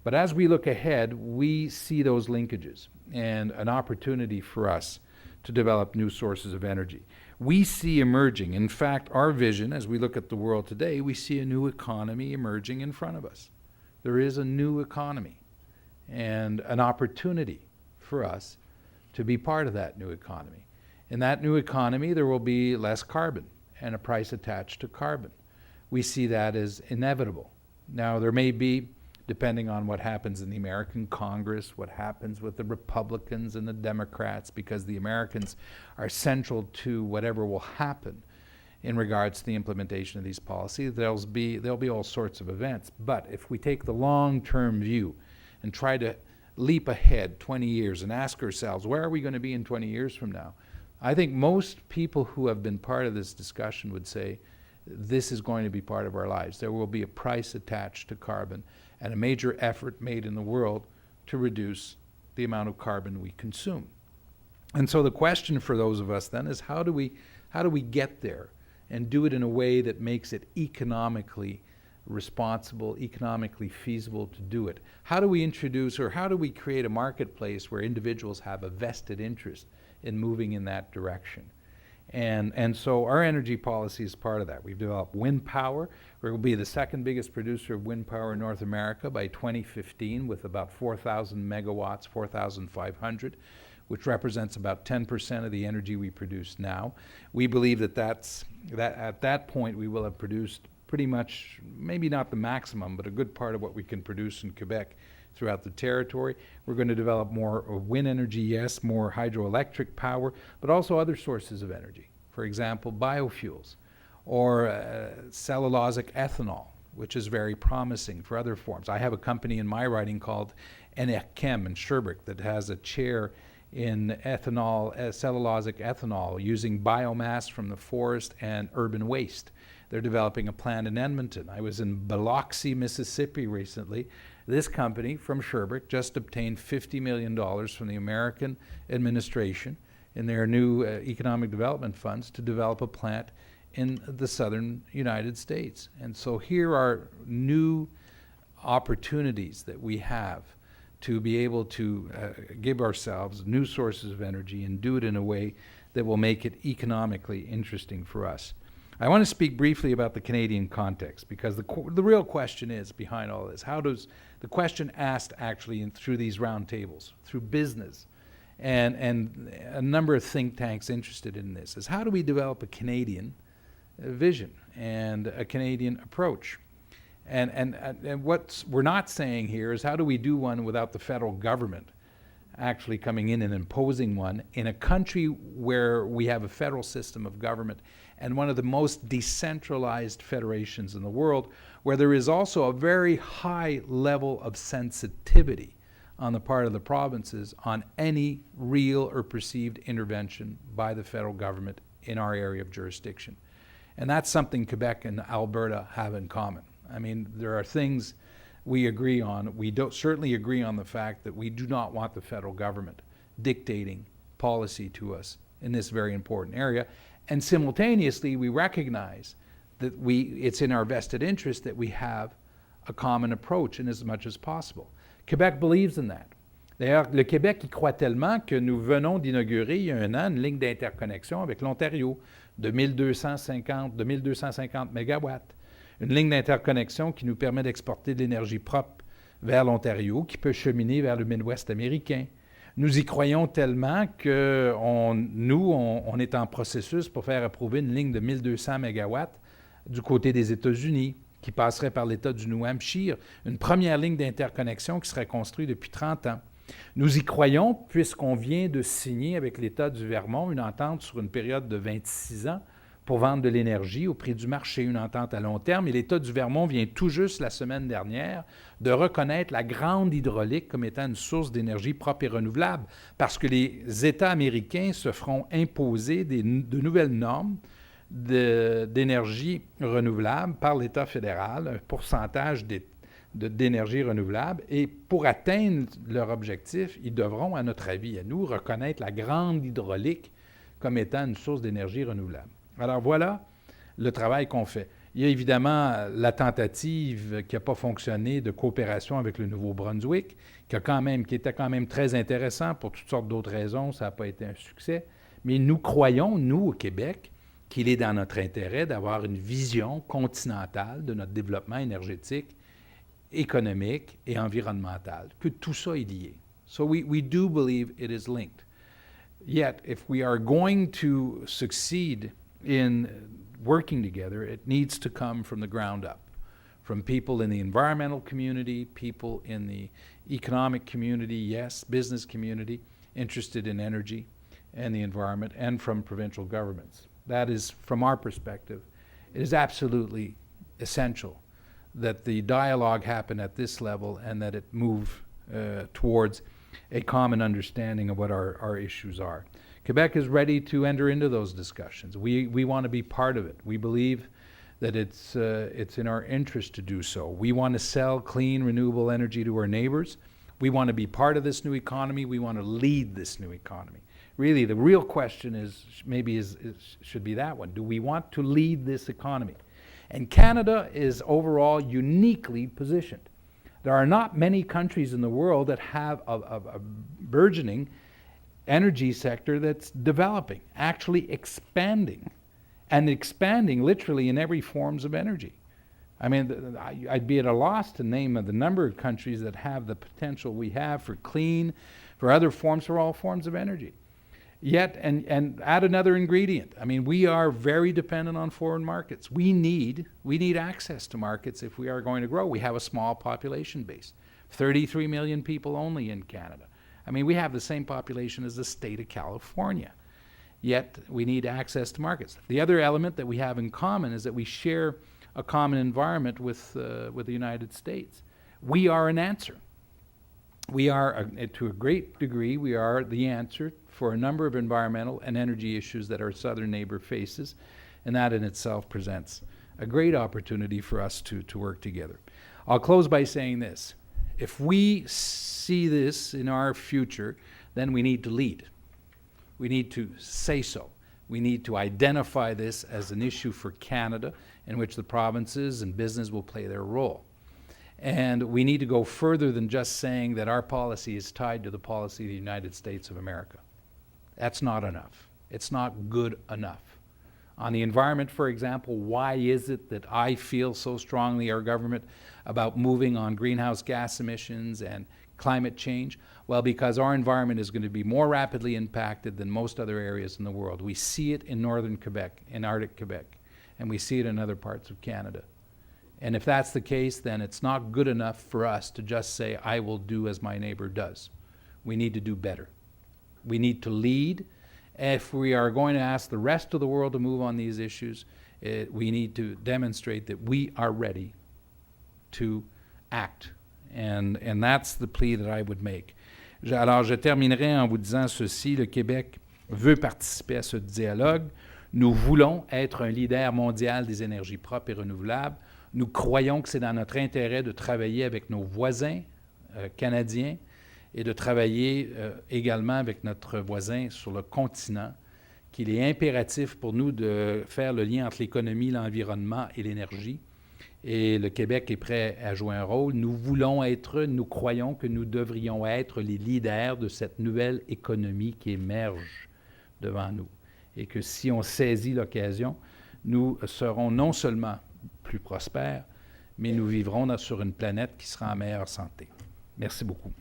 But as we look ahead, we see those linkages and an opportunity for us to develop new sources of energy. We see emerging, in fact, our vision as we look at the world today, we see a new economy emerging in front of us. There is a new economy and an opportunity for us to be part of that new economy. In that new economy, there will be less carbon and a price attached to carbon. We see that as inevitable. Now, there may be, depending on what happens in the American Congress, what happens with the Republicans and the Democrats, because the Americans are central to whatever will happen in regards to the implementation of these policies. There'll be all sorts of events. But if we take the long-term view and try to leap ahead 20 years and ask ourselves, where are we going to be in 20 years from now? I think most people who have been part of this discussion would say this is going to be part of our lives. There will be a price attached to carbon and a major effort made in the world to reduce the amount of carbon we consume. And so the question for those of us then is how do we get there and do it in a way that makes it economically responsible, economically feasible to do it? How do we introduce, or how do we create a marketplace where individuals have a vested interest in moving in that direction? And so our energy policy is part of that. We've developed wind power. We will be the second biggest producer of wind power in North America by 2015 with about 4,000 megawatts, 4,500, which represents about 10% of the energy we produce now. We believe that at that point we will have produced pretty much, maybe not the maximum, but a good part of what we can produce in Quebec throughout the territory. We're going to develop more wind energy, yes, more hydroelectric power, but also other sources of energy. For example, biofuels or cellulosic ethanol, which is very promising for other forms. I have a company in my writing called Enerchem in Sherbrooke that has a chair in ethanol, cellulosic ethanol, using biomass from the forest and urban waste. They're developing a plant in Edmonton. I was in Biloxi, Mississippi recently. This company from Sherbrooke just obtained $50 million from the American administration in their new economic development funds to develop a plant in the southern United States. And so here are new opportunities that we have to be able to give ourselves new sources of energy and do it in a way that will make it economically interesting for us. I want to speak briefly about the Canadian context, because the real question is behind all this. How does the question asked actually through these roundtables, through business, and a number of think tanks interested in this, is how do we develop a Canadian vision and a Canadian approach? And what we're not saying here is how do we do one without the federal government actually coming in and imposing one in a country where we have a federal system of government and one of the most decentralized federations in the world, where there is also a very high level of sensitivity on the part of the provinces on any real or perceived intervention by the federal government in our area of jurisdiction. And that's something Quebec and Alberta have in common. I mean, there are things we agree on. We don't certainly agree on the fact that we do not want the federal government dictating policy to us in this very important area. And simultaneously, we recognize that it's in our vested interest that we have a common approach in as much as possible. Quebec believes in that. D'ailleurs, le Québec y croit tellement que nous venons d'inaugurer il y a un an une ligne d'interconnexion avec l'Ontario de 1250 mégawatts. Une ligne d'interconnexion qui nous permet d'exporter de l'énergie propre vers l'Ontario, qui peut cheminer vers le Midwest américain. Nous y croyons tellement qu'on est en processus pour faire approuver une ligne de 1200 mégawatts du côté des États-Unis, qui passerait par l'État du New Hampshire, une première ligne d'interconnexion qui serait construite depuis 30 ans. Nous y croyons puisqu'on vient de signer avec l'État du Vermont une entente sur une période de 26 ans pour vendre de l'énergie au prix du marché, une entente à long terme. Et l'État du Vermont vient tout juste la semaine dernière de reconnaître la grande hydraulique comme étant une source d'énergie propre et renouvelable, parce que les États américains se feront imposer de nouvelles normes d'énergie renouvelable par l'État fédéral, un pourcentage d'énergie renouvelable. Et pour atteindre leur objectif, ils devront, à notre avis, à nous, reconnaître la grande hydraulique comme étant une source d'énergie renouvelable. Alors voilà le travail qu'on fait. Il y a évidemment la tentative qui n'a pas fonctionné de coopération avec le Nouveau-Brunswick, qui était quand même très intéressant pour toutes sortes d'autres raisons. Ça n'a pas été un succès. Mais nous croyons, nous, au Québec, qu'il est dans notre intérêt d'avoir une vision continentale de notre développement énergétique, économique et environnemental, que tout ça est lié. So we do believe it is linked. Yet, if we are going to succeed in working together, it needs to come from the ground up, from people in the environmental community, people in the economic community, yes, business community, interested in energy and the environment, and from provincial governments. That is, from our perspective, it is absolutely essential that the dialogue happen at this level and that it move towards a common understanding of what our issues are. Quebec is ready to enter into those discussions. We want to be part of it. We believe that it's in our interest to do so. We want to sell clean, renewable energy to our neighbors. We want to be part of this new economy. We want to lead this new economy. Really, the real question should be that one. Do we want to lead this economy? And Canada is overall uniquely positioned. There are not many countries in the world that have a burgeoning energy sector that's developing, actually expanding, and expanding literally in every forms of energy. I mean, I'd be at a loss to name the number of countries that have the potential we have for clean, for other forms, for all forms of energy. Yet, and add another ingredient. I mean, we are very dependent on foreign markets. We need access to markets if we are going to grow. We have a small population base, 33 million people only in Canada. I mean, we have the same population as the state of California. Yet, we need access to markets. The other element that we have in common is that we share a common environment with the United States. We are an answer. We are, to a great degree, we are the answer for a number of environmental and energy issues that our southern neighbor faces, and that in itself presents a great opportunity for us to work together. I'll close by saying this. If we see this in our future, then we need to lead. We need to say so. We need to identify this as an issue for Canada in which the provinces and business will play their role. And we need to go further than just saying that our policy is tied to the policy of the United States of America. That's not enough. It's not good enough. On the environment, for example, why is it that I feel so strongly, our government, about moving on greenhouse gas emissions and climate change? Well, because our environment is going to be more rapidly impacted than most other areas in the world. We see it in northern Quebec, in Arctic Quebec, and we see it in other parts of Canada. And if that's the case, then it's not good enough for us to just say, I will do as my neighbor does. We need to do better. We need to lead. If we are going to ask the rest of the world to move on these issues, we need to demonstrate that we are ready to act. And that's the plea that I would make. Alors, je terminerai en vous disant ceci. Le Québec veut participer à ce dialogue. Nous voulons être un leader mondial des énergies propres et renouvelables. Nous croyons que c'est dans notre intérêt de travailler avec nos voisins canadiens et de travailler également avec notre voisin sur le continent, qu'il est impératif pour nous de faire le lien entre l'économie, l'environnement et l'énergie. Et le Québec est prêt à jouer un rôle. Nous croyons que nous devrions être les leaders de cette nouvelle économie qui émerge devant nous. Et que si on saisit l'occasion, nous serons non seulement plus prospères, mais nous vivrons sur une planète qui sera en meilleure santé. Merci beaucoup.